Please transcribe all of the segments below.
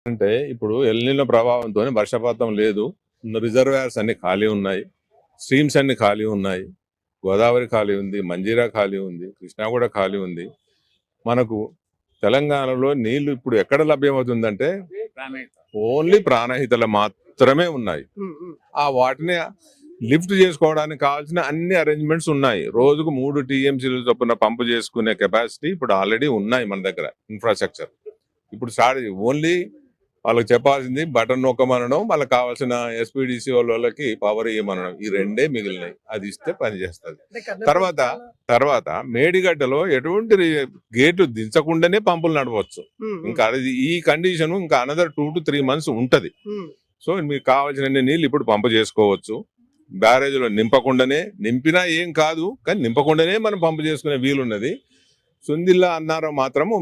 అంటే ఇప్పుడు ఎల్‌నినో ప్రభావంతో వర్షపాతం లేదు. రిజర్వాయర్స్ అన్ని ఖాళీ ఉన్నాయి. స్ట్రీమ్స్ అన్ని ఖాళీ ఉన్నాయి. గోదావరి ఖాళీ ఉంది. మంజీరా ఖాళీ ఉంది. కృష్ణా కూడా ఖాళీ ఉంది. మనకు తెలంగాణలో నీళ్లు ఇప్పుడు ఎక్కడ లభ్యమవుతుందంటే ఓన్లీ ప్రాణహితలు మాత్రమే ఉన్నాయి. ఆ వాటిని లిఫ్ట్ చేసుకోవడానికి కావాల్సిన అన్ని అరేంజ్మెంట్స్ ఉన్నాయి. రోజుకు 3 TMCల చొప్పున పంపు చేసుకునే కెపాసిటీ ఇప్పుడు ఆల్రెడీ ఉన్నాయి మన దగ్గర ఇన్ఫ్రాస్ట్రక్చర్. ఇప్పుడు స్టార్ట్ ఓన్లీ వాళ్ళకి చెప్పాల్సింది బటన్ నొక్కమనడం, వాళ్ళకి కావాల్సిన ఎస్పీడీసీ వాళ్ళకి పవర్ ఇవ్వమనడం, ఈ రెండే మిగిలినాయి. అది ఇస్తే పని చేస్తుంది. తర్వాత మేడిగడ్డలో ఎటువంటి గేట్లు దించకుండానే పంపులు నడవచ్చు. ఇంకా అది ఈ కండిషన్ ఇంకా అనదర్ 2 to 3 months ఉంటది. సో మీకు కావాల్సిన నీళ్ళు ఇప్పుడు పంపు చేసుకోవచ్చు. బ్యారేజ్లో నింపకుండానే, నింపినా ఏం కాదు కానీ నింపకుండానే మనం పంపు చేసుకునే వీలున్నది. సుందిల్లా అన్నారో మాత్రము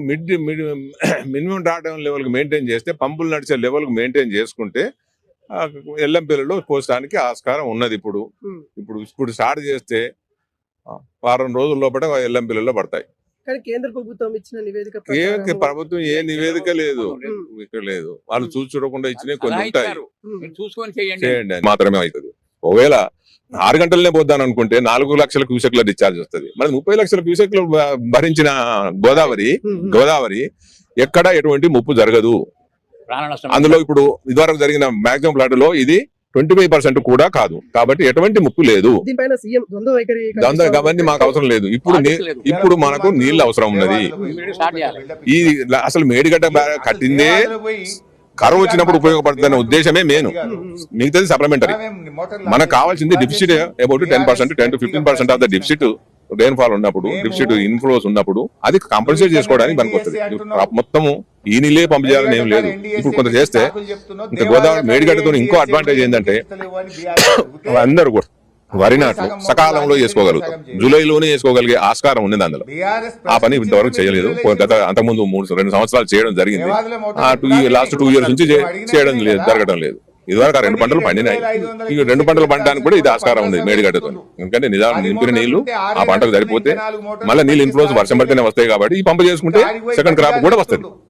మినిమం డ్రాడౌన్ లెవెల్కి మెయింటైన్ చేస్తే, పంపులు నడిచే లెవెల్కి మెయింటైన్ చేసుకుంటే ఎల్లంపల్లిలో పోసడానికి ఆస్కారం ఉన్నది. ఇప్పుడు స్టార్ట్ చేస్తే వారం రోజుల లోపల ఎల్లంపల్లిలో పడతాయి. కేంద్ర ప్రభుత్వం ఇచ్చిన నివేదిక ప్రభుత్వం ఏ నివేదిక లేదు, ఇక్కడ లేదు. వాళ్ళు చూడకుండా ఇచ్చినవి కొన్ని ఉంటాయి, చేయండి మాత్రమే అవుతుంది. ఒకవేళ 6 గంటలనే పోద్దాను అనుకుంటే 4 లక్షల క్యూసెక్ల డిశ్చార్జ్ వస్తుంది. మరి 30 లక్షల క్యూసెక్లు భరించిన గోదావరి ఎక్కడ ఎటువంటి ముప్పు జరగదు. అందులో ఇప్పుడు ఇదివరకు జరిగిన మాక్సిమం ఫ్లడ్ లో ఇది 25% కూడా కాదు. కాబట్టి ఎటువంటి ముప్పు లేదు. అవన్నీ మాకు అవసరం లేదు. ఇప్పుడు మనకు నీళ్ళు అవసరం ఉన్నది. ఈ అసలు మేడిగడ్డ కట్టిందే కరువు వచ్చినప్పుడు ఉపయోగపడుతున్న ఉద్దేశమే మెయిన్. మిగతాది సప్లిమెంటరీ. మనకు కావాల్సింది deficit about 10%, 10 to 15% of the deficit rainfall ఉన్నప్పుడు, డిఫిసిట్ ఇన్ఫ్లోస్ ఉన్నప్పుడు అది కంపల్సేట్ చేసుకోవడానికి మనకు వస్తుంది. మొత్తము ఈ నీళ్ళే పంపు చేయాలని ఏం లేదు. ఇప్పుడు కొంత చేస్తే ఇంకా గోదావరి మేడిగడ్డతో ఇంకో అడ్వాంటేజ్ ఏంటంటే అందరూ కూడా వరి నాట్లు సకాలంలో చేసుకోగలుగుతాం. జూలైలోనే చేసుకోగలిగే ఆస్కారం ఉంది. అందులో ఆ పని ఇంతవరకు చేయలేదు. అంతకుముందు 2 సంవత్సరాలు చేయడం జరిగింది. లాస్ట్ 2 years నుంచి జరగడం లేదు. ఇదివరకు 2 పంటలు పండినాయి. ఈ 2 పంటలు పండడానికి కూడా ఇది ఆస్కారం ఉంది మేడిగడ్డతో. ఎందుకంటే నింపిన నీళ్లు ఆ పంటకు సరిపోతే మళ్ళీ నీళ్ళు ఇన్ఫ్లోస్ వర్షం పడితేనే వస్తాయి. కాబట్టి ఈ పంపు చేసుకుంటే సెకండ్ క్రాప్ కూడా వస్తుంది.